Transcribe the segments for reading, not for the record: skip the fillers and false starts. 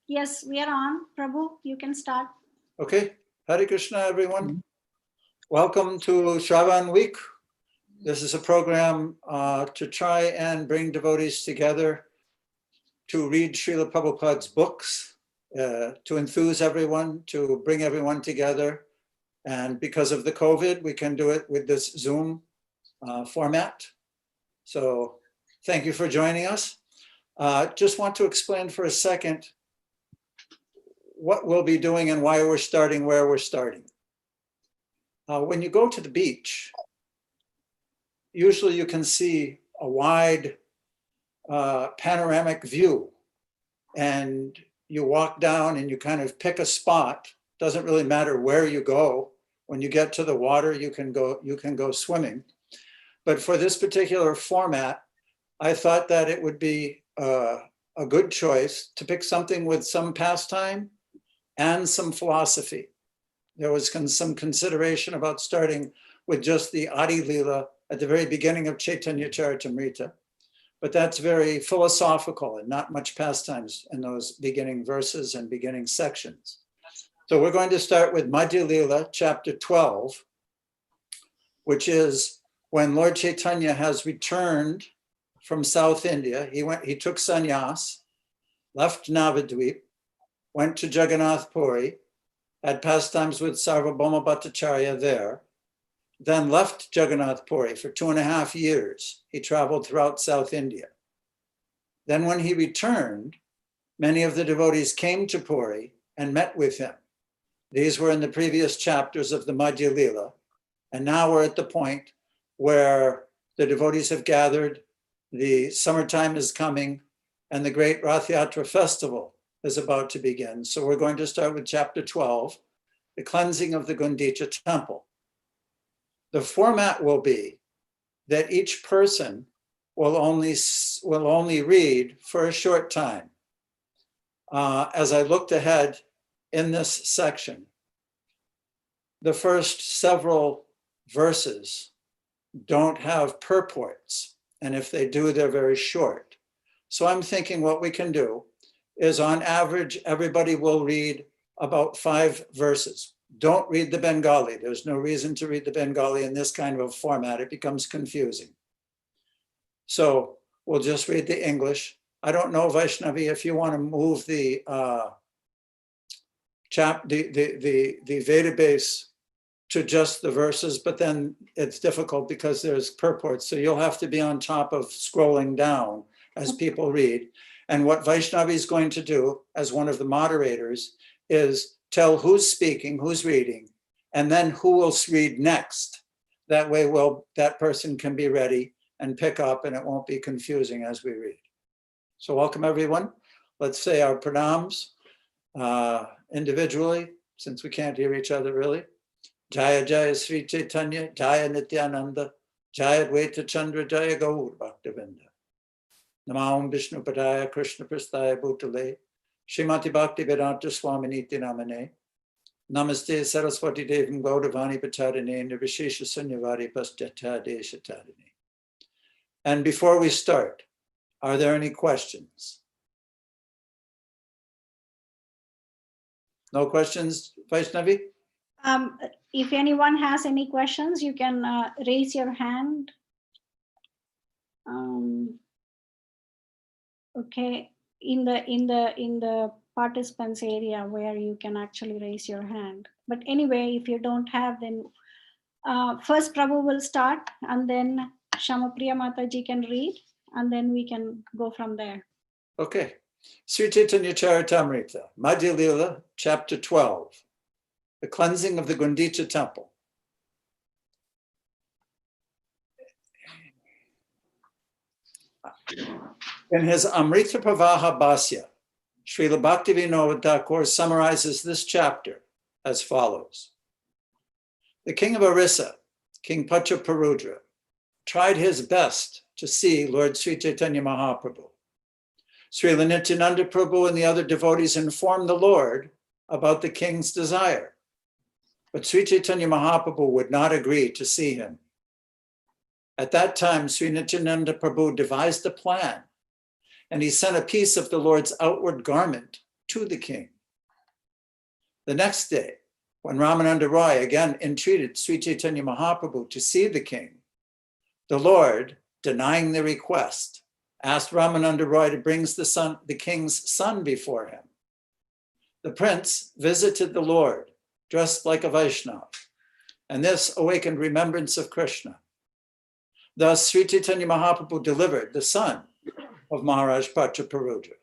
Yes, we are on. Prabhu, you can start. Okay, Hare Krishna, everyone. Welcome to Shravan Week. This is a program to try and bring devotees together to read Srila Prabhupada's books, to enthuse everyone, to bring everyone together. And because of the COVID, we can do it with this Zoom format. So thank you for joining us. Just want to explain for a second what we'll be doing and why we're starting where we're starting. When you go to the beach, usually you can see a wide panoramic view, and you walk down and you kind of pick a spot. Doesn't really matter where you go. When you get to the water, you can go swimming. But for this particular format, I thought that it would be a good choice to pick something with some pastime and some philosophy. There was some consideration about starting with just the Adi Lila at the very beginning of Chaitanya Charitamrita, but that's very philosophical and not much pastimes in those beginning verses and beginning sections. So we're going to start with Madhya Lila, chapter 12, which is when Lord Chaitanya has returned from South India. He took sannyas, left Navadvip, went to Jagannath Puri, had pastimes with Sarvabhauma Bhattacharya there, then left Jagannath Puri for 2.5 years. He traveled throughout South India. Then when he returned, many of the devotees came to Puri and met with him. These were in the previous chapters of the Madhya Lila. And now we're at the point where the devotees have gathered, the summertime is coming, and the great Rath Yatra festival is about to begin. So we're going to start with chapter 12, the cleansing of the Gundita temple. The format will be that each person will only read for a short time. As I looked ahead in this section, the first several verses don't have purports, and if they do, they're very short. So I'm thinking what we can do is, on average, everybody will read about 5 verses. Don't read the Bengali. There's no reason to read the Bengali in this kind of a format. It becomes confusing. So we'll just read the English. I don't know, Vaishnavi, if you want to move the Veda base to just the verses, but then it's difficult because there's purports. So you'll have to be on top of scrolling down as people read. And what Vaishnavi is going to do as one of the moderators is tell who's speaking, who's reading, and then who will read next. That way, that person can be ready and pick up, and it won't be confusing as we read. So welcome, everyone. Let's say our pranams individually, since we can't hear each other really. Jaya Jaya Sri Chaitanya, Jaya Nityananda, Jaya Dvaita Chandra, Jaya Gaur Bhaktavinda. Namam Vishnu Padaya Krishna Prasthaya Bhutale, Srimati Bhakti Vedanta Swaminiti Namane, Namaste Saraswati Devam Gaudavani Pacharine, Nirvishesha Sunyavari Paschata Deshatarine. And before we start, are there any questions? No questions, Vaishnavi? If anyone has any questions, you can raise your hand. Okay, in the participants area where you can actually raise your hand. But anyway, if you don't have, then first Prabhu will start, and then Shamapriya Mataji can read, and then we can go from there. Okay. Sri Chaitanya Charitamrita, Madhya Lila, chapter 12, the cleansing of the Gundita temple. In his Amrita Pravaha Bhasya, Srila Bhaktivinoda Thakur summarizes this chapter as follows. The king of Orissa, King Pachaparudra, tried his best to see Lord Sri Chaitanya Mahaprabhu. Srila Nityananda Prabhu and the other devotees informed the Lord about the king's desire, but Sri Chaitanya Mahaprabhu would not agree to see him. At that time, Sri Nityananda Prabhu devised a plan, and he sent a piece of the Lord's outward garment to the king. The next day, when Ramananda Roy again entreated Sri Chaitanya Mahaprabhu to see the king, the Lord, denying the request, asked Ramananda Roy to bring the king's son before him. The prince visited the Lord, dressed like a Vaishnava, and this awakened remembrance of Krishna. Thus, Sri Chaitanya Mahaprabhu delivered the son of Maharaj Prataparudra.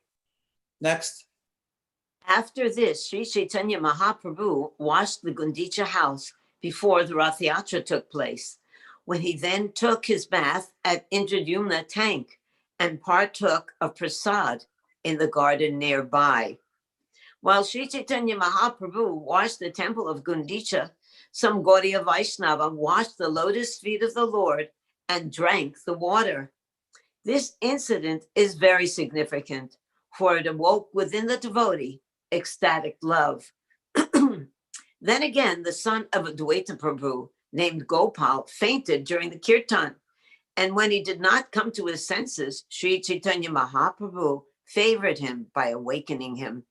Next. After this, Sri Chaitanya Mahaprabhu washed the Gundita house before the Rath Yatra took place, when he then took his bath at Indradyumna tank and partook of prasad in the garden nearby. While Sri Chaitanya Mahaprabhu washed the temple of Gundita, some Gaudiya Vaishnava washed the lotus feet of the Lord and drank the water. This incident is very significant, for it awoke within the devotee ecstatic love. Then again, the son of Advaita Prabhu, named Gopal, fainted during the kirtan. And when he did not come to his senses, Sri Chaitanya Mahaprabhu favored him by awakening him.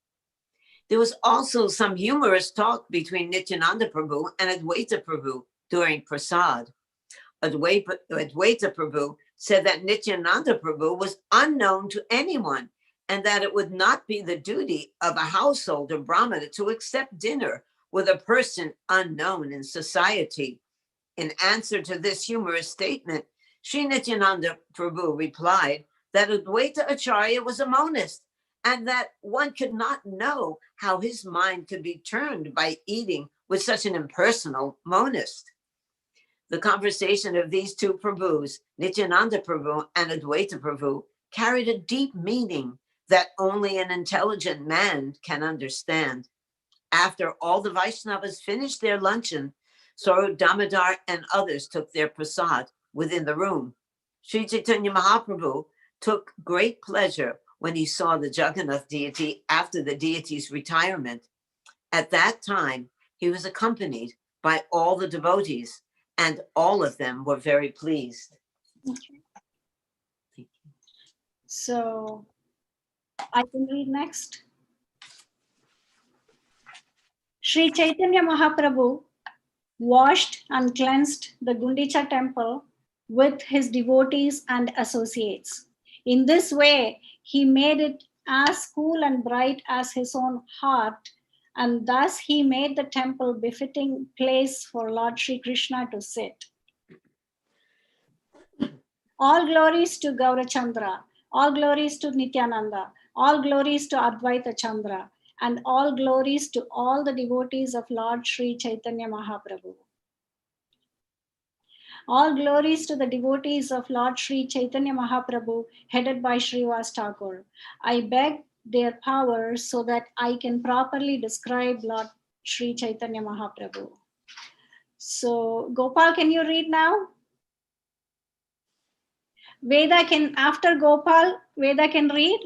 There was also some humorous talk between Nityananda Prabhu and Advaita Prabhu during prasad. Advaita Prabhu said that Nityananda Prabhu was unknown to anyone and that it would not be the duty of a household or Brahmana to accept dinner with a person unknown in society. In answer to this humorous statement, Sri Nityananda Prabhu replied that Advaita Acharya was a monist and that one could not know how his mind could be turned by eating with such an impersonal monist. The conversation of these two Prabhus, Nityananda Prabhu and Advaita Prabhu, carried a deep meaning that only an intelligent man can understand. After all the Vaishnavas finished their luncheon, Swarup Damodar and others took their prasad within the room. Sri Chaitanya Mahaprabhu took great pleasure when he saw the Jagannath deity after the deity's retirement. At that time, he was accompanied by all the devotees, and all of them were very pleased. Okay. So I can read next. Sri Chaitanya Mahaprabhu washed and cleansed the Gundicha temple with his devotees and associates. In this way, he made it as cool and bright as his own heart, and thus he made the temple befitting place for Lord Sri Krishna to sit. All glories to Gaurachandra, all glories to Nityananda, all glories to Advaita Chandra, and all glories to all the devotees of Lord Sri Chaitanya Mahaprabhu. All glories to the devotees of Lord Sri Chaitanya Mahaprabhu, headed by Srivas Thakur. I beg their power so that I can properly describe Lord Sri Chaitanya Mahaprabhu. So, Gopal, can you read now? Veda can, after Gopal, Veda can read.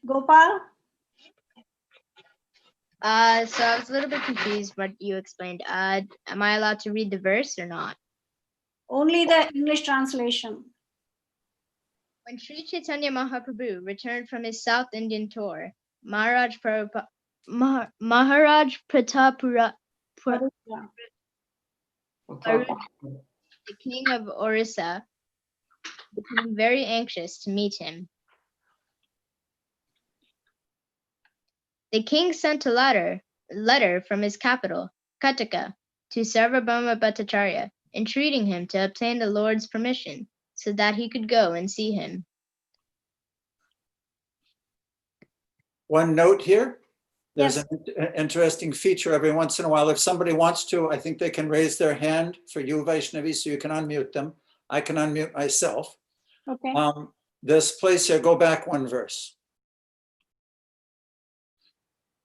Gopal? So I was a little bit confused what you explained. Am I allowed to read the verse or not? Only the English translation. When Sri Chaitanya Mahaprabhu returned from his South Indian tour, Maharaj Pratapura, the king of Orissa, became very anxious to meet him. The king sent a letter from his capital, Kataka, to Sarvabhauma Bhattacharya, entreating him to obtain the Lord's permission so that he could go and see him. One note here, there's Yes. an interesting feature every once in a while. If somebody wants to, I think they can raise their hand for you Vaishnavi, so you can unmute them. I can unmute myself. Okay. This place here, go back one verse.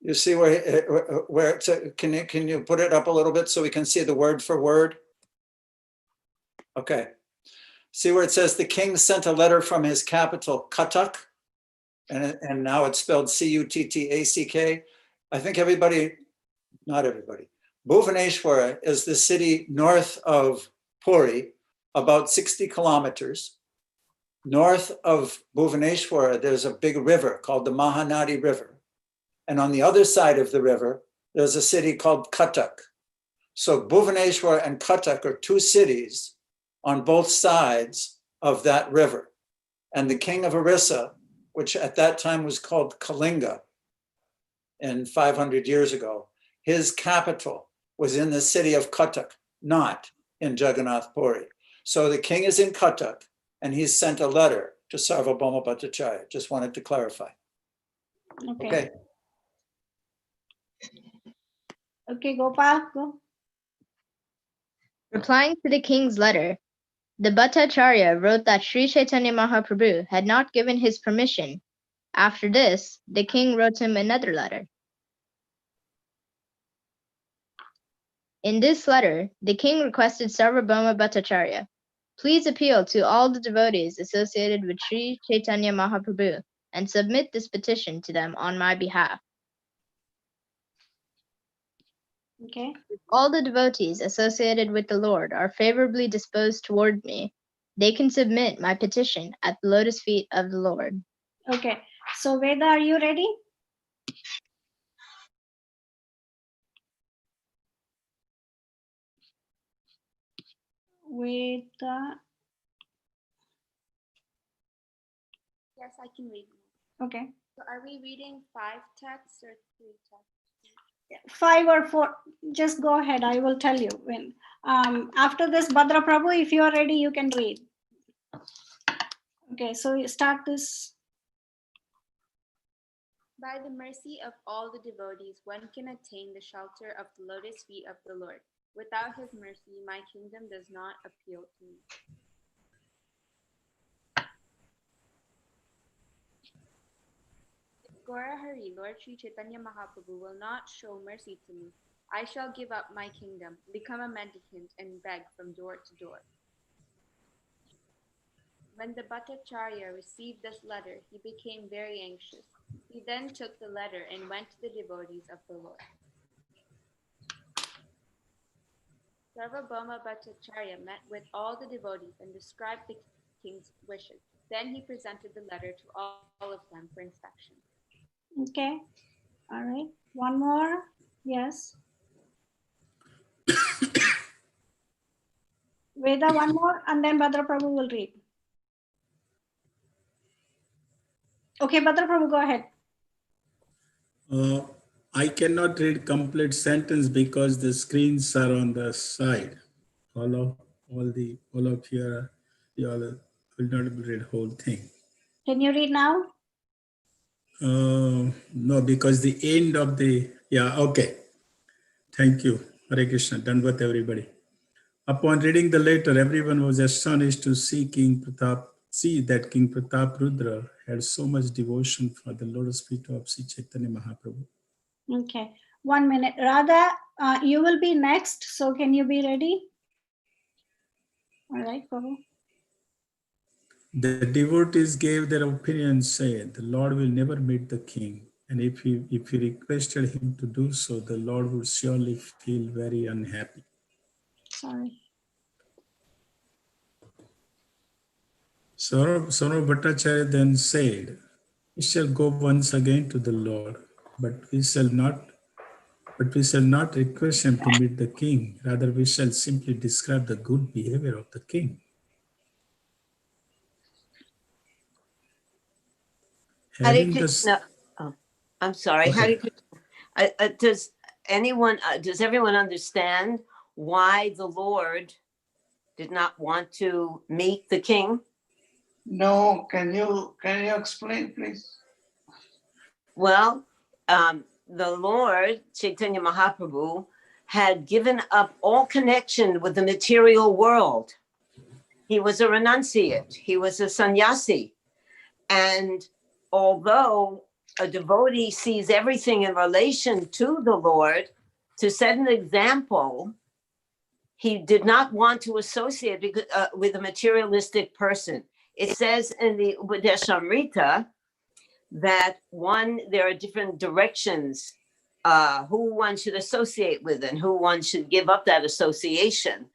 You see where it's, can you put it up a little bit so we can see the word for word? Okay. See where it says the king sent a letter from his capital, Cuttack, and now it's spelled Cuttack. I think everybody, not everybody, Bhuvaneshwara is the city north of Puri, about 60 kilometers. North of Bhuvaneshwar, there's a big river called the Mahanadi River. And on the other side of the river, there's a city called Cuttack. So Bhuvaneshwar and Cuttack are two cities on both sides of that river. And the king of Orissa, which at that time was called Kalinga, and 500 years ago, his capital was in the city of Cuttack, not in Jagannath Puri. So the king is in Cuttack, and he's sent a letter to Sarvabhauma Bhattacharya. Just wanted to clarify. Okay. Okay, Gopal, go. Replying to the king's letter, the Bhattacharya wrote that Sri Chaitanya Mahaprabhu had not given his permission. After this, the king wrote him another letter. In this letter, the king requested Sarvabhauma Bhattacharya, please appeal to all the devotees associated with Sri Chaitanya Mahaprabhu and submit this petition to them on my behalf. Okay. If all the devotees associated with the Lord are favorably disposed toward me, they can submit my petition at the lotus feet of the Lord. Okay. So Veda, are you ready? Veda. Yes, I can read. Okay. So are we reading 5 texts or 3 texts? 5 or 4. Just go ahead. I will tell you when. After this, Bhadra Prabhu, if you are ready, you can read. Okay, so you start this. By the mercy of all the devotees, one can attain the shelter of the lotus feet of the Lord. Without his mercy, my kingdom does not appeal to me. If Gaura Hari, Lord Sri Chaitanya Mahaprabhu, will not show mercy to me, I shall give up my kingdom, become a mendicant, and beg from door to door. When the Bhattacharya received this letter, he became very anxious. He then took the letter and went to the devotees of the Lord. Sarvabhauma Bhattacharya met with all the devotees and described the king's wishes. Then he presented the letter to all of them for inspection. Okay. All right. One more. Yes. Veda, one more, and then Bhadra Prabhu will read. Okay, Bhadra Prabhu, go ahead. I cannot read complete sentence because the screens are on the side. All of you all will not be read whole thing. Can you read now? No, because the end of the okay. Thank you, Hare Krishna. Done with everybody. Upon reading the letter, everyone was astonished to see that King Pratap Rudra had so much devotion for the lotus feet of Sri Chaitanya Mahaprabhu. Okay. 1 minute. Radha, you will be next. So can you be ready? All right, Prabhu. The devotees gave their opinion, saying, the Lord will never meet the king. And if you requested him to do so, the Lord would surely feel very unhappy. Sorry. Sarva Bhattacharya then said, we shall go once again to the Lord, but we shall not request him to meet the king. Rather, we shall simply describe the good behavior of the king. Hare Krishna. Oh, I'm sorry. Okay. Hare Krishna. Does everyone understand why the Lord did not want to meet the king? No, can you explain, please? Well, the Lord, Chaitanya Mahaprabhu, had given up all connection with the material world. He was a renunciate. He was a sannyasi. And although a devotee sees everything in relation to the Lord, to set an example, he did not want to associate with a materialistic person. It says in the Upadeshamrita that there are different directions who one should associate with and who one should give up that association.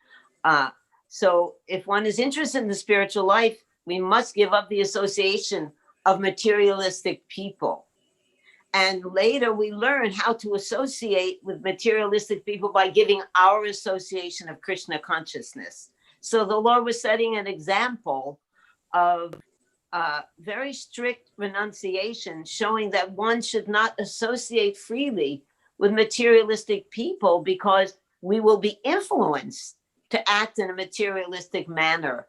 So if one is interested in the spiritual life, we must give up the association of materialistic people. And later we learn how to associate with materialistic people by giving our association of Krishna consciousness. So the Lord was setting an example of very strict renunciation, showing that one should not associate freely with materialistic people because we will be influenced to act in a materialistic manner.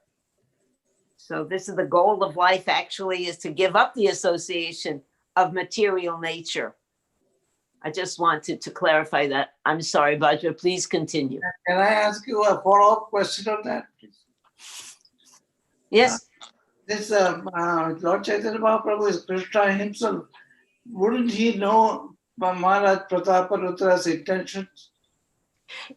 So this is the goal of life, actually, is to give up the association of material nature. I just wanted to clarify that. I'm sorry, Bhadra, please continue. Can I ask you a follow-up question on that, please? Yes. This Lord Chaitanya Mahaprabhu is Krishna himself. Wouldn't he know Maharaj Prataparudra's intentions?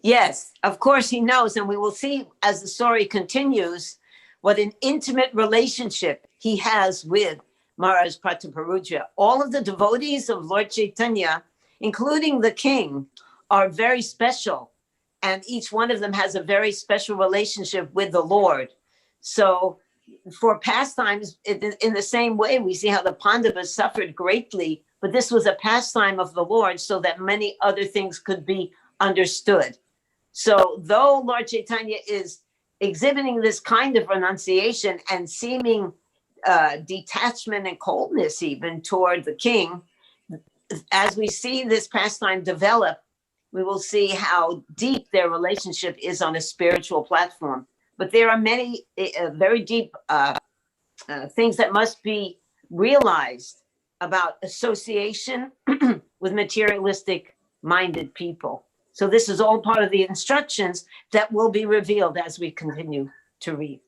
Yes, of course he knows. And we will see as the story continues what an intimate relationship he has with Maharaj Prataparudra. All of the devotees of Lord Chaitanya, including the king, are very special. And each one of them has a very special relationship with the Lord. So for pastimes, in the same way, we see how the Pandavas suffered greatly, but this was a pastime of the Lord so that many other things could be understood. So though Lord Chaitanya is exhibiting this kind of renunciation and seeming detachment and coldness even toward the king, as we see this pastime develop, we will see how deep their relationship is on a spiritual platform. But there are many very deep things that must be realized about association with materialistic minded people. So this is all part of the instructions that will be revealed as we continue to read.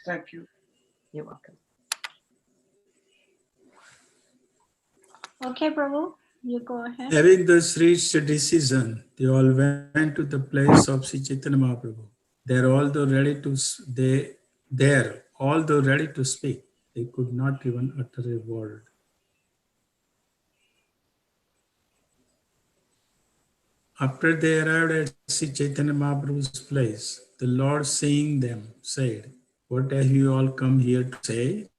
Thank you. You're welcome. Okay, Prabhu, you go ahead. Having thus reached a decision, they all went to the place of Sri Chaitanya Mahaprabhu. Although ready to speak, they could not even utter a word. After they arrived at Sri Chaitanya Mahaprabhu's place, the Lord, seeing them, said, "What have you all come here to say?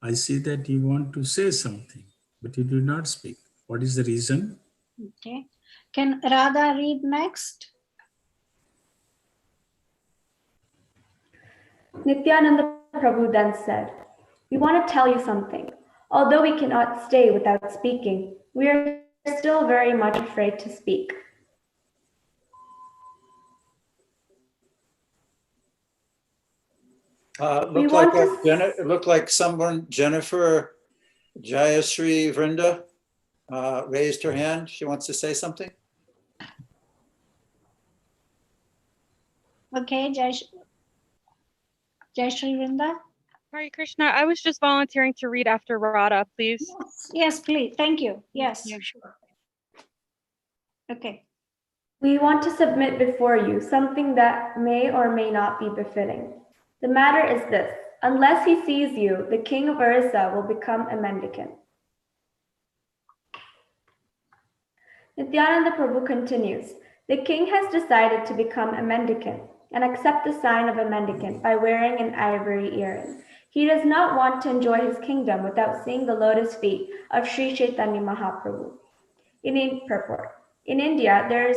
I see that you want to say something, but you do not speak. What is the reason?" Okay. Can Radha read next? Nityananda Prabhu then said, "We want to tell you something. Although we cannot stay without speaking, we are still very much afraid to speak." It looked like someone, Jennifer Jayashree Vrinda, raised her hand. She wants to say something. Okay, Jai Shri Vrinda. Hare Krishna, I was just volunteering to read after Radha, please. Yes, please. Thank you. Yes, Yeah. sure. Okay. "We want to submit before you something that may or may not be befitting. The matter is this: unless he sees you, the king of Orissa will become a mendicant." Nityananda Prabhu continues, "The king has decided to become a mendicant and accept the sign of a mendicant by wearing an ivory earring. He does not want to enjoy his kingdom without seeing the lotus feet of Sri Chaitanya Mahaprabhu." Purport. In India, there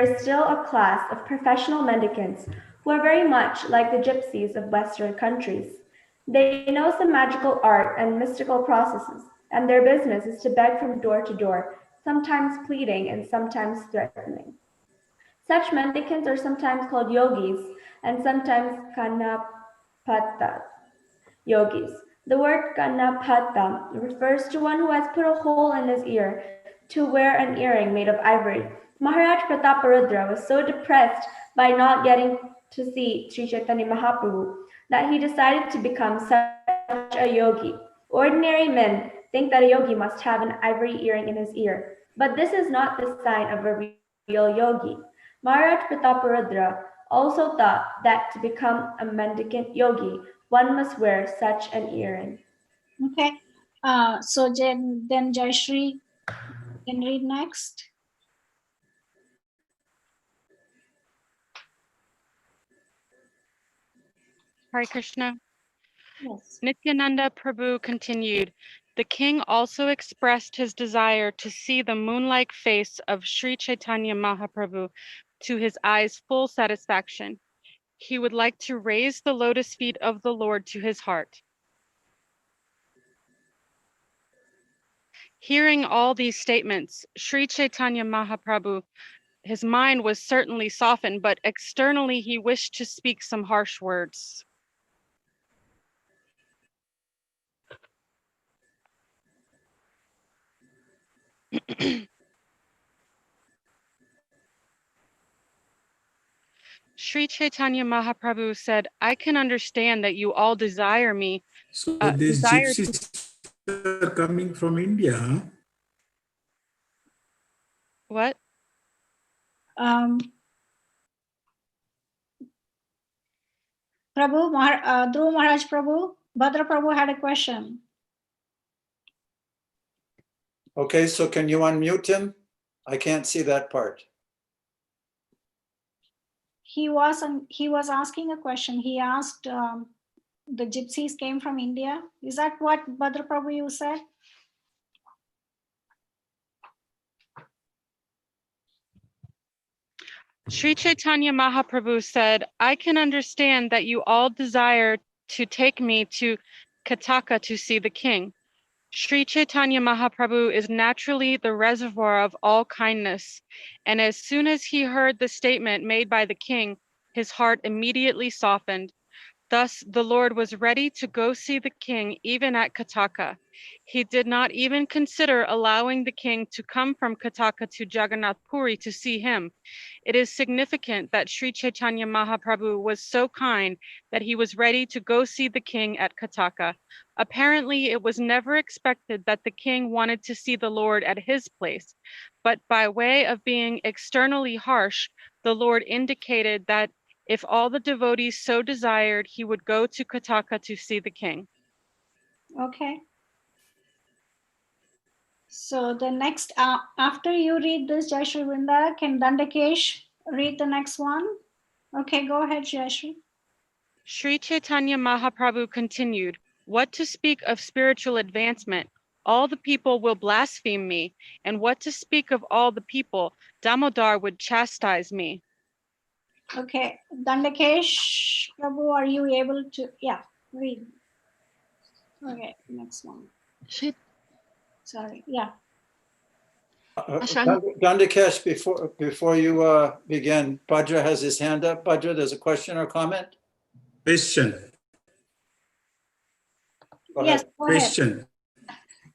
is still a class of professional mendicants who are very much like the gypsies of Western countries. They know some magical art and mystical processes, and their business is to beg from door to door, sometimes pleading and sometimes threatening. Such mendicants are sometimes called yogis and sometimes kanapata yogis. The word kanapata refers to one who has put a hole in his ear to wear an earring made of ivory. Maharaj Prataparudra was so depressed by not getting to see Sri Chaitanya Mahaprabhu that he decided to become such a yogi. Ordinary men think that a yogi must have an ivory earring in his ear, but this is not the sign of a real yogi. Maharaj Prataparudra also thought that to become a mendicant yogi, one must wear such an earring. Okay. So then Jayashree can read next. Hare Krishna. Yes. Nityananda Prabhu continued, the king also expressed his desire to see the moon-like face of Sri Chaitanya Mahaprabhu to his eyes' full satisfaction. He would like to raise the lotus feet of the Lord to his heart. Hearing all these statements, Sri Chaitanya Mahaprabhu, his mind was certainly softened, but externally he wished to speak some harsh words. Sri Chaitanya Mahaprabhu said, I can understand that you all desire me. So these Desire to, gypsies are coming from India, huh? what? Prabhu, Dhruv Maharaj Prabhu, Bhadra Prabhu had a question. Okay, so can you unmute him? I can't see that part. He was asking a question. He asked, the gypsies came from India. Is that what Bhadra Prabhu you said? Sri Chaitanya Mahaprabhu said, I can understand that you all desire to take me to Kataka to see the king. Sri Chaitanya Mahaprabhu is naturally the reservoir of all kindness, and as soon as he heard the statement made by the king, his heart immediately softened. Thus, the Lord was ready to go see the king even at Kataka. He did not even consider allowing the king to come from Kataka to Jagannath Puri to see him. It is significant that Sri Chaitanya Mahaprabhu was so kind that he was ready to go see the king at Kataka. Apparently, it was never expected that the king wanted to see the Lord at his place, but by way of being externally harsh, the Lord indicated that if all the devotees so desired, he would go to Kataka to see the king. Okay. So the next, after you read this, Jai Shri Vrinda, can Dandakesh read the next one? Okay, go ahead, Jai Shri. Sri Chaitanya Mahaprabhu continued, what to speak of spiritual advancement? All the people will blaspheme me, and what to speak of all the people? Damodar would chastise me. Okay, Dandakesh, Prabhu, are you able to, yeah, read. Okay, next one. Sorry, yeah. Dandakesh, before you begin, Bhadra has his hand up. Bhadra, there's a question or comment? Question. Go Yes, ahead. go ahead. Question.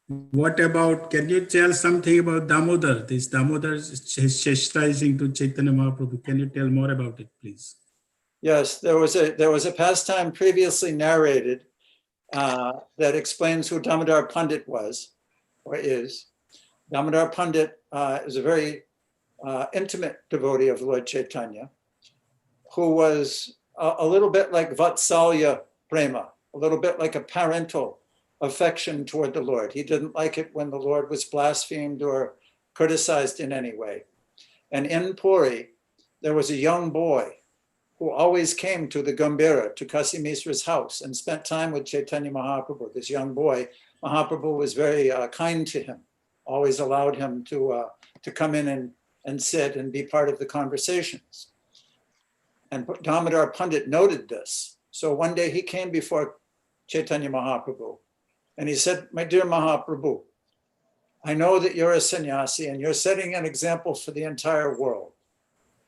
What about, can you tell something about Damodar? This Damodar is chastising to Chaitanya Mahaprabhu. Can you tell more about it, please? Yes, there was a pastime previously narrated that explains who Damodar Pandit was or is. Damodar Pandit is a very intimate devotee of Lord Chaitanya, who was a little bit like Vatsalya Prema, a little bit like a parental affection toward the Lord. He didn't like it when the Lord was blasphemed or criticized in any way. And in Puri, there was a young boy who always came to the Gambhira, to Kasi Misra's house, and spent time with Chaitanya Mahaprabhu. This young boy, Mahaprabhu was very kind to him, always allowed him to come in and sit and be part of the conversations. And Damodar Pandit noted this. So one day he came before Chaitanya Mahaprabhu and he said, my dear Mahaprabhu, I know that you're a sannyasi and you're setting an example for the entire world.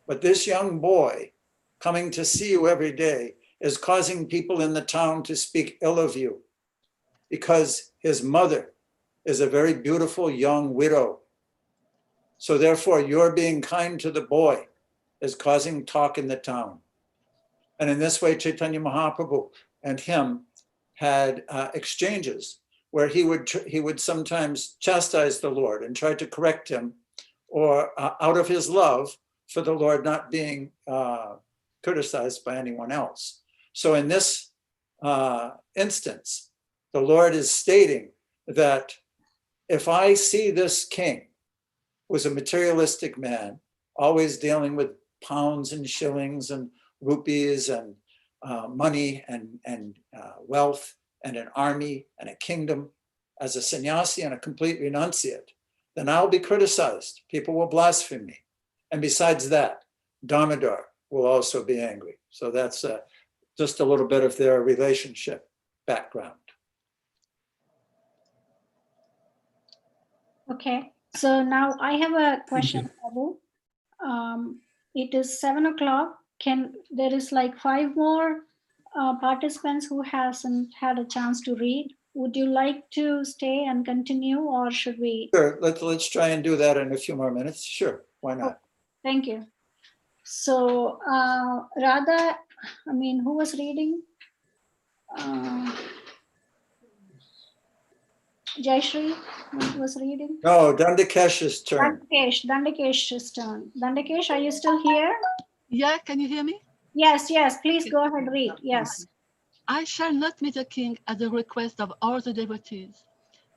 But this young boy coming to see you every day is causing people in the town to speak ill of you because his mother is a very beautiful young widow. So therefore, your being kind to the boy is causing talk in the town. And in this way, Chaitanya Mahaprabhu and him had exchanges where he would sometimes chastise the Lord and try to correct him, or out of his love for the Lord not being criticized by anyone else. So in this instance, the Lord is stating that if I see this king was a materialistic man, always dealing with pounds and shillings and rupees and money and wealth and an army and a kingdom as a sannyasi and a complete renunciate, then I'll be criticized. People will blaspheme me. And besides that, Damodar will also be angry. So that's just a little bit of their relationship background. Okay, so now I have a Thank question, you. Prabhu. It is 7 o'clock. There is like 5 more participants who hasn't had a chance to read. Would you like to stay and continue, or should we? Sure, let's try and do that in a few more minutes. Sure, why not? Thank you. So Radha, I mean, who was reading? Jayashree was reading. No, Dandakesh's turn. Dandakesh's turn. Dandakesh, are you still here? Yeah, can you hear me? Yes, please go ahead, read. Yes. I shall not meet the king at the request of all the devotees,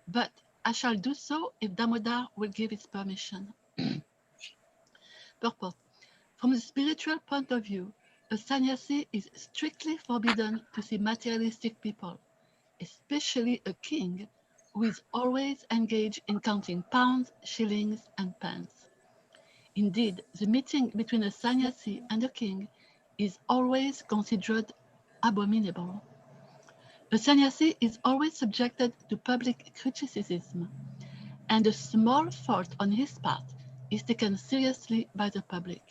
but I shall do so if Damodar will give its permission. Purport. From the spiritual point of view, a sannyasi is strictly forbidden to see materialistic people, especially a king who is always engaged in counting pounds, shillings, and pence. Indeed, the meeting between a sannyasi and a king is always considered abominable. A sannyasi is always subjected to public criticism, and a small fault on his part is taken seriously by the public.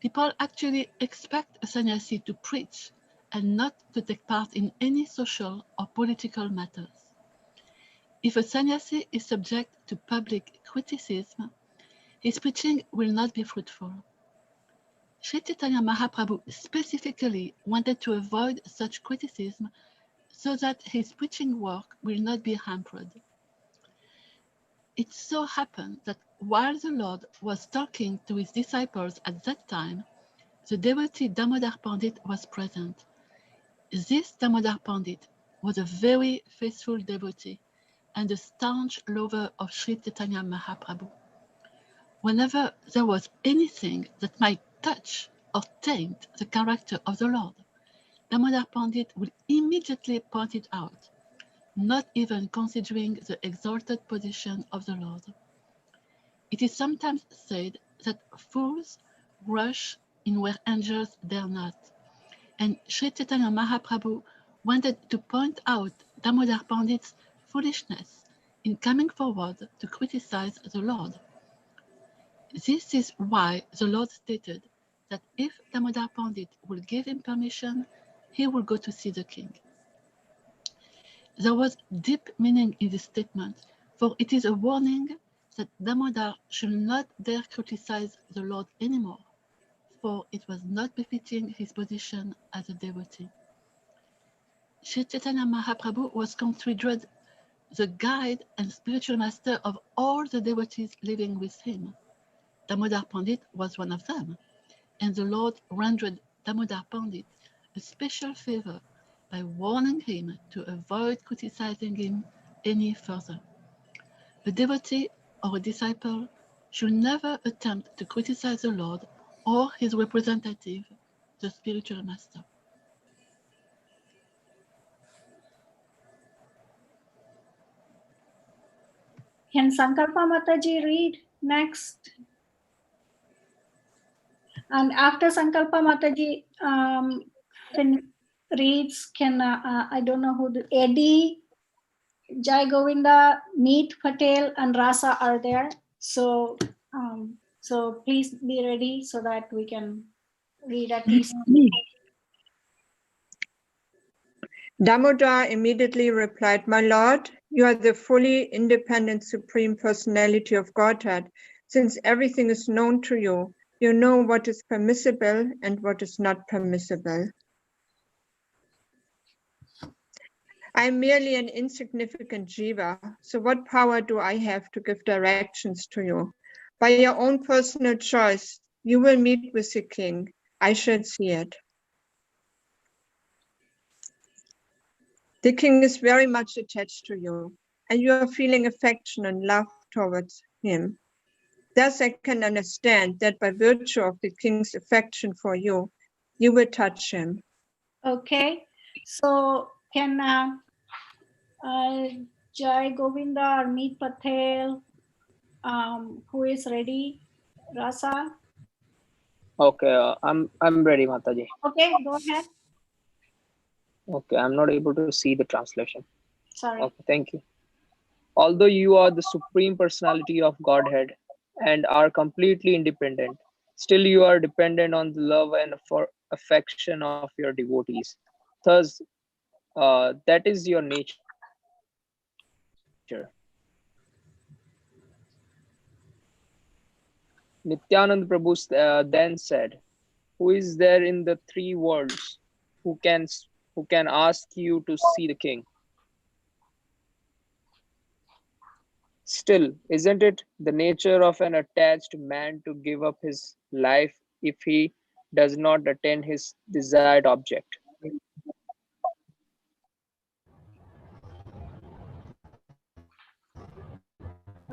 People actually expect a sannyasi to preach and not to take part in any social or political matters. If a sannyasi is subject to public criticism, his preaching will not be fruitful. Sri Chaitanya Mahaprabhu specifically wanted to avoid such criticism so that his preaching work will not be hampered. It so happened that while the Lord was talking to his disciples at that time, the devotee Damodar Pandit was present. This Damodar Pandit was a very faithful devotee and a staunch lover of Sri Chaitanya Mahaprabhu. Whenever there was anything that might touch or taint the character of the Lord, Damodar Pandit would immediately point it out, not even considering the exalted position of the Lord. It is sometimes said that fools rush in where angels dare not, and Sri Chaitanya Mahaprabhu wanted to point out Damodar Pandit's foolishness in coming forward to criticize the Lord. This is why the Lord stated that if Damodar Pandit will give him permission, he will go to see the king. There was deep meaning in this statement, for it is a warning that Damodar should not dare criticize the Lord anymore, for it was not befitting his position as a devotee. Sri Chaitanya Mahaprabhu was considered the guide and spiritual master of all the devotees living with him. Damodar Pandit was one of them, and the Lord rendered Damodar Pandit a special favor by warning him to avoid criticizing him any further. A devotee or a disciple should never attempt to criticize the Lord or his representative, the spiritual master. Can Sankalpa Mataji read next? And after Sankalpa Mataji reads, can I don't know who Eddie, Jai Govinda, Meet Patel, and Rasa are there. So please be ready so that we can read at least. Damodar immediately replied, "My lord, you are the fully independent Supreme Personality of Godhead. Since everything is known to you, you know what is permissible and what is not permissible. I am merely an insignificant jiva, so what power do I have to give directions to you? By your own personal choice, you will meet with the king. I shall see it. The king is very much attached to you, and you are feeling affection and love towards him. Thus I can understand that by virtue of the king's affection for you, you will touch him. Okay, so can Jai Govinda or Meet Patel, who is ready? Rasa? Okay, I'm ready, Mataji. Okay, go ahead. Okay, I'm not able to see the translation. Sorry. Okay, thank you. Although you are the supreme personality of Godhead and are completely independent, still you are dependent on the love and for affection of your devotees. Thus, that is your nature. Nityanand Prabhu then said, "Who is there in the three worlds who can ask you to see the king? Still, isn't it the nature of an attached man to give up his life if he does not attain his desired object?"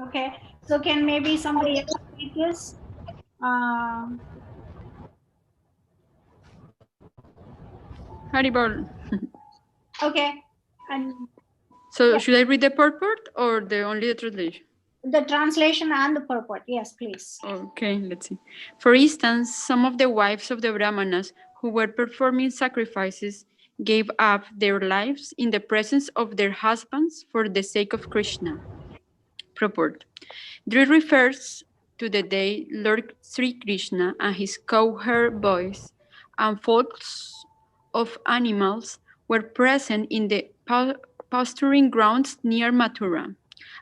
Okay, so can maybe somebody else read this? Haribol. Okay, and So yeah, should I read the purport or the only the translation? the translation and the purport. Yes, please. Okay, let's see. For instance, some of the wives of the Brahmanas who were performing sacrifices gave up their lives in the presence of their husbands for the sake of Krishna. Purport. This refers to the day Lord Sri Krishna and his cowherd boys and flocks of animals were present in the pasturing grounds near Mathura.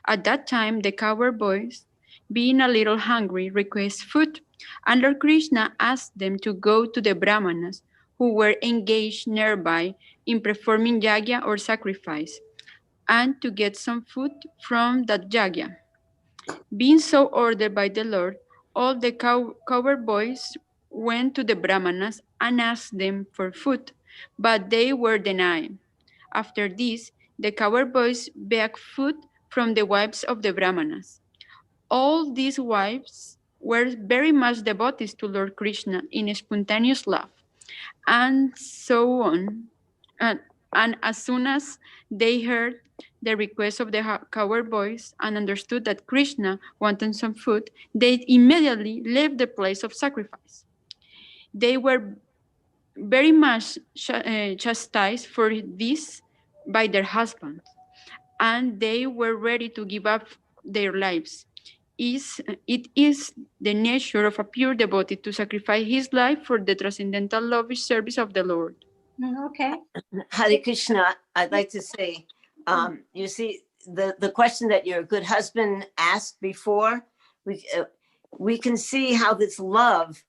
At that time, the cowherd boys, being a little hungry, requested food, and Lord Krishna asked them to go to the Brahmanas, who were engaged nearby in performing yajna or sacrifice, and to get some food from that yajna. Being so ordered by the Lord, all the cowherd boys went to the Brahmanas and asked them for food, but they were denied. After this, the cowherd boys begged food from the wives of the Brahmanas. All these wives were very much devoted to Lord Krishna in spontaneous love, and so on. And as soon as they heard the request of the cowherd boys and understood that Krishna wanted some food, they immediately left the place of sacrifice. They were very much chastised for this by their husbands, and they were ready to give up their lives. It is the nature of a pure devotee to sacrifice his life for the transcendental lavish service of the Lord. Okay. Hare Krishna, I'd like to say, you see, the question that your good husband asked before, we can see how this love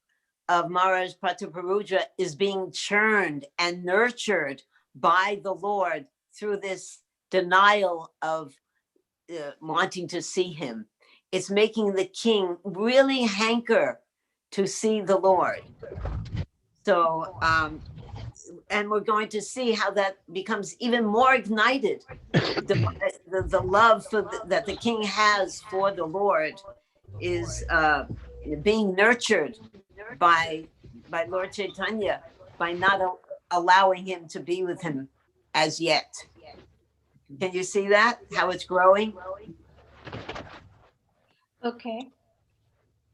of Maharaj Prataparudra is being churned and nurtured by the Lord through this denial of wanting to see him. It's making the king really hanker to see the Lord. So, and we're going to see how that becomes even more ignited. The love that the king has for the Lord is being nurtured by Lord Chaitanya by not allowing him to be with him as yet. Can you see that, how it's growing? Okay.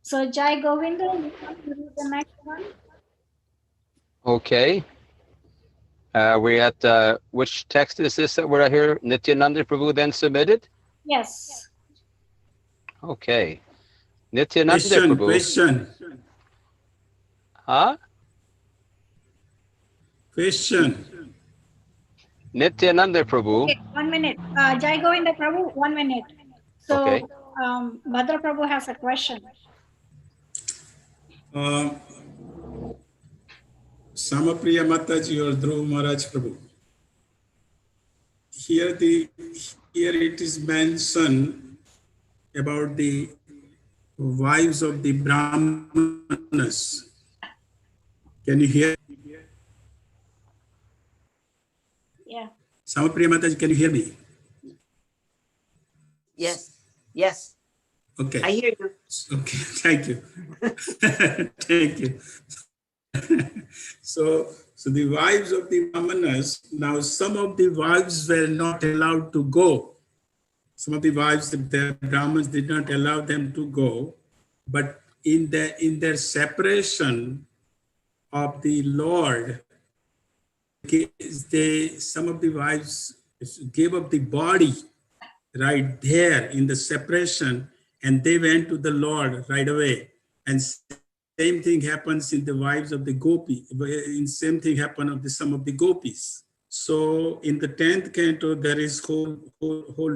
So Jai Govinda, you want to read the next one? Okay. We're at which text is this that we're here? Nityananda Prabhu then submitted? Yes. Okay. Nityananda Prabhu. Question. Huh? Question. Nityananda Prabhu. Okay, 1 minute. Jai Govinda Prabhu, 1 minute. So, Okay. Bhadra Prabhu has a question. Samapriya Mataji or Dhruv Maharaj Prabhu. Here it is mentioned about the wives of the Brahmanas. Can you hear? Yeah. Samapriya Mataji, can you hear me? Yes. Yes. Okay. I hear you. Okay, thank you. Thank you. So the wives of the Brahmanas, now some of the wives were not allowed to go. Some of the wives, the Brahmins did not allow them to go, but in their separation of the Lord, some of the wives gave up the body right there in the separation, and they went to the Lord right away. And same thing happens in the wives of the gopi. In same thing happened of some of the gopis. So in the 10th canto, there is whole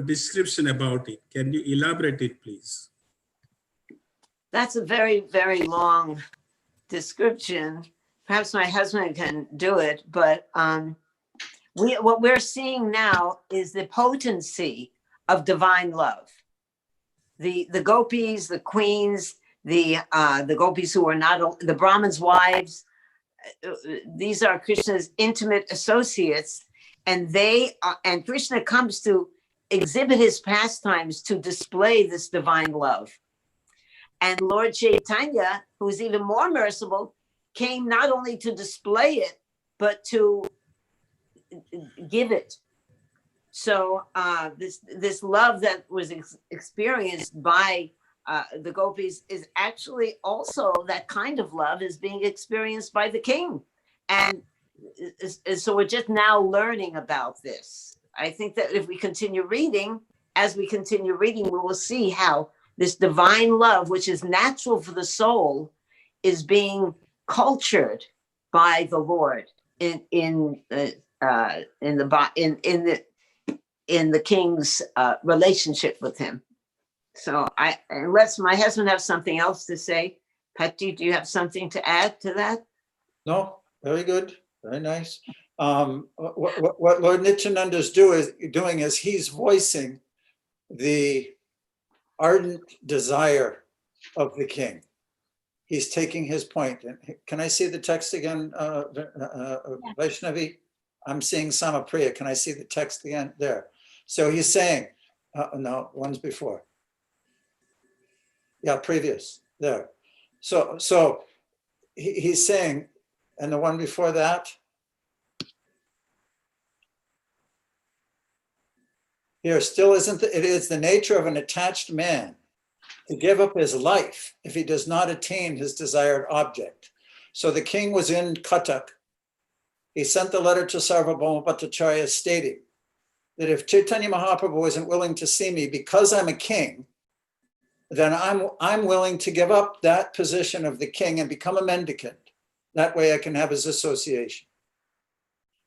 description about it. Can you elaborate it, please? That's a very, very long description. Perhaps my husband can do it, but what we're seeing now is the potency of divine love. The gopis, the queens, the gopis who are not the Brahmins' wives, these are Krishna's intimate associates, and and Krishna comes to exhibit his pastimes to display this divine love. And Lord Chaitanya, who is even more merciful, came not only to display it, but to give it. So this love that was experienced by the gopis is actually also that kind of love is being experienced by the king. And so we're just now learning about this. I think that if we continue reading, as we continue reading, we will see how this divine love, which is natural for the soul, is being cultured by the Lord in the king's relationship with him. So unless my husband have something else to say, Patti, do you have something to add to that? No, very good, very nice. What Lord Nityananda is doing is he's voicing the ardent desire of the king. He's taking his point. Can I see the text again, Vaishnavi? I'm seeing Samapriya. Can I see the text again? There. So he's saying, no, one's before. Yeah, previous, there. So he's saying, and the one before that, here still isn't, it is the nature of an attached man to give up his life if he does not attain his desired object. So the king was in Katak. He sent the letter to Sarvabhauma Bhattacharya stating that if Chaitanya Mahaprabhu isn't willing to see me because I'm a king, then I'm willing to give up that position of the king and become a mendicant. That way I can have his association.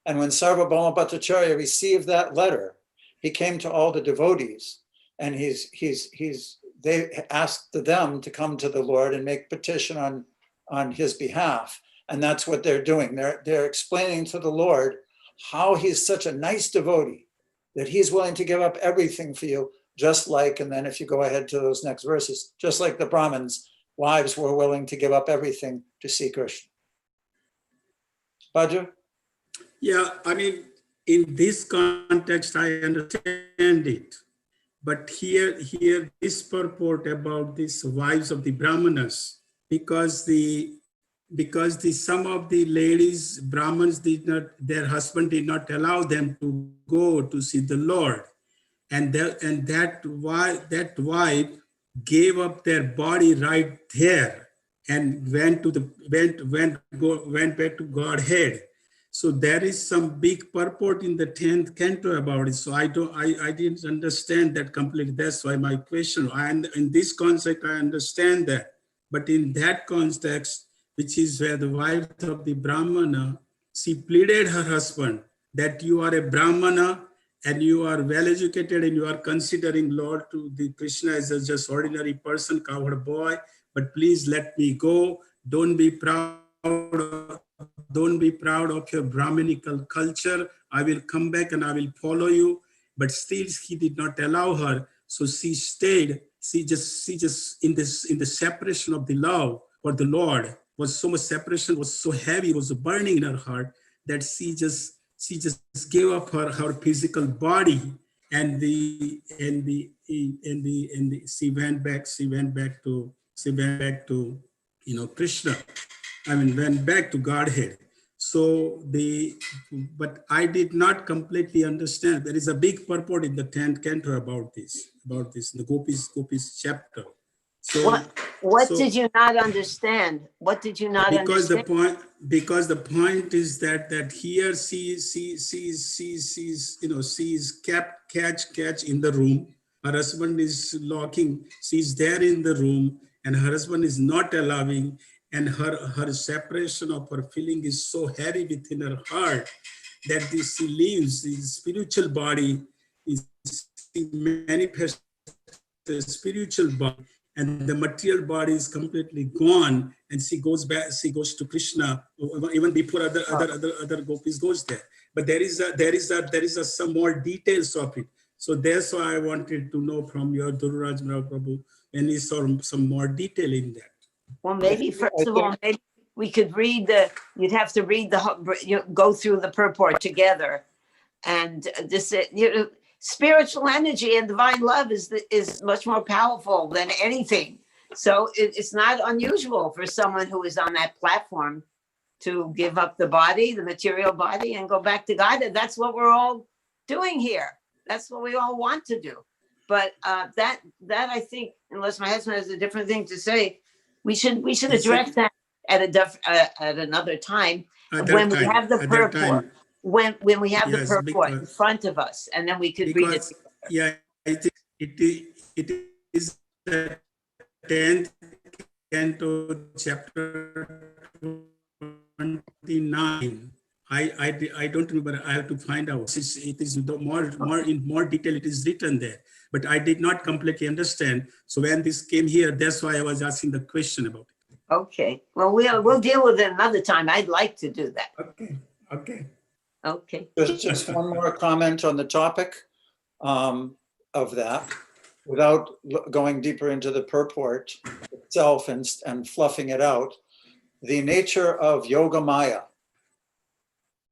And when Sarvabhauma Bhattacharya received that letter, he came to all the devotees and they asked them to come to the Lord and make petition on his behalf. And that's what they're doing. They're explaining to the Lord how he's such a nice devotee, that he's willing to give up everything for you, just like, and then if you go ahead to those next verses, just like the Brahmins' wives were willing to give up everything to see Krishna. Bhadra? Yeah, I mean, in this context, I understand it. But here this purport about these wives of the Brahmanas, because some of the ladies, Brahmins their husband did not allow them to go to see the Lord. And that wife gave up their body right there and went back to Godhead. So there is some big purport in the 10th canto about it. So I didn't understand that completely. That's why my question. And in this context, I understand that. But in that context, which is where the wife of the Brahmana, she pleaded her husband that you are a Brahmana and you are well educated and you are considering Lord to the Krishna as a just ordinary person, cowherd boy, but please let me go. Don't be proud of your Brahminical culture. I will come back and I will follow you. But still he did not allow her. So she stayed. She just in the separation of the love for the Lord was so much separation, was so heavy, was burning in her heart that she just gave up her physical body and she went back to Krishna. went back to Godhead. So but I did not completely understand. There is a big purport in the 10th canto about this, the Gopis chapter. So What did you not understand? What did you not because understand? the point is that here she's catch in the room. Her husband is locking. She's there in the room, and her husband is not allowing. And her separation of her feeling is so heavy within her heart that she leaves the spiritual body, is manifests the spiritual body, and the material body is completely gone, and she goes back. She goes to Krishna even before other gopis goes there. But there is some more details of it. So that's why I wanted to know from your Durraj Prabhu, and is some more detail in that. Well, maybe first of all, maybe we could read you'd have to read go through the purport together. And this, spiritual energy and divine love is much more powerful than anything. So it's not unusual for someone who is on that platform to give up the body, the material body, and go back to God. And that's what we're all doing here. That's what we all want to do. But that I think, unless my husband has a different thing to say, we should address that at another time when we have the purport. When we have the purport in front of us, and then we could read it. Yeah, I think it is the 10th canto, chapter 29. I don't remember. I have to find out. It is more detail. It is written there, but I did not completely understand. So when this came here, that's why I was asking the question about it. Okay. Well, we'll deal with it another time. I'd like to do that. Okay. Just one more comment on the topic of that, without going deeper into the purport itself and fluffing it out. The nature of Yoga Maya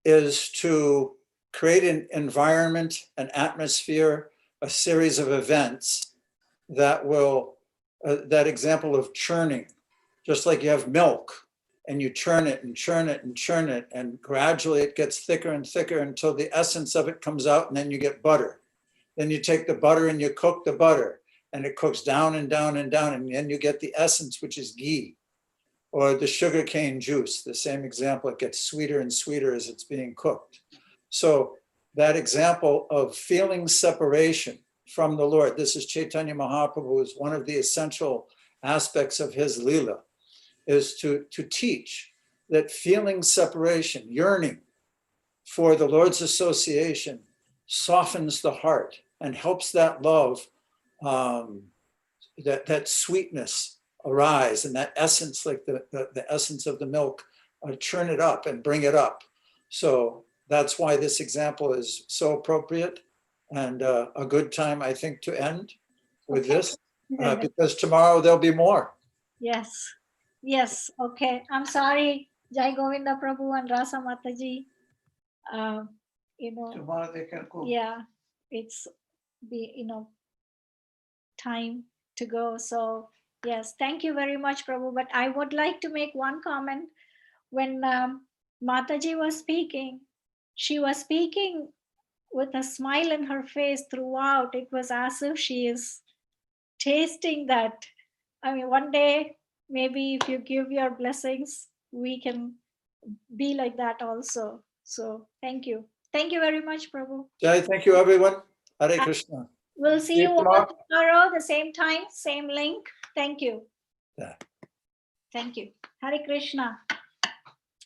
is to create an environment, an atmosphere, a series of events that will, that example of churning, just like you have milk and you churn it and churn it and churn it, and gradually it gets thicker and thicker until the essence of it comes out, and then you get butter. Then you take the butter and you cook the butter, and it cooks down and down and down, and then you get the essence, which is ghee. Or the sugarcane juice, the same example, it gets sweeter and sweeter as it's being cooked. So that example of feeling separation from the Lord, this is Chaitanya Mahaprabhu's, one of the essential aspects of his Leela, is to teach that feeling separation, yearning for the Lord's association, softens the heart and helps that love, that sweetness arise, and that essence, like the essence of the milk, churn it up and bring it up. So that's why this example is so appropriate and a good time, I think, to end with this, because tomorrow there'll be more. Yes. Okay. I'm sorry, Jai Govinda Prabhu and Rasa Mataji. Tomorrow they can go. Yeah, it's time to go. So yes, thank you very much, Prabhu. But I would like to make one comment. When Mataji was speaking, she was speaking with a smile in her face throughout. It was as if she is tasting that. I mean, one day, maybe if you give your blessings, we can be like that also. So thank you. Thank you very much, Prabhu. Jai, thank you, everyone. Hare Krishna. We'll see you all tomorrow, the same time, same link. Thank you. Yeah. Thank you. Hare Krishna.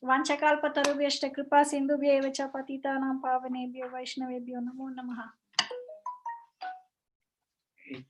Vanchakalpatarubhyashta kripa sindhubhya eva cha patitanam pavanebhyo vaishnavebhyo namo namaha. 18.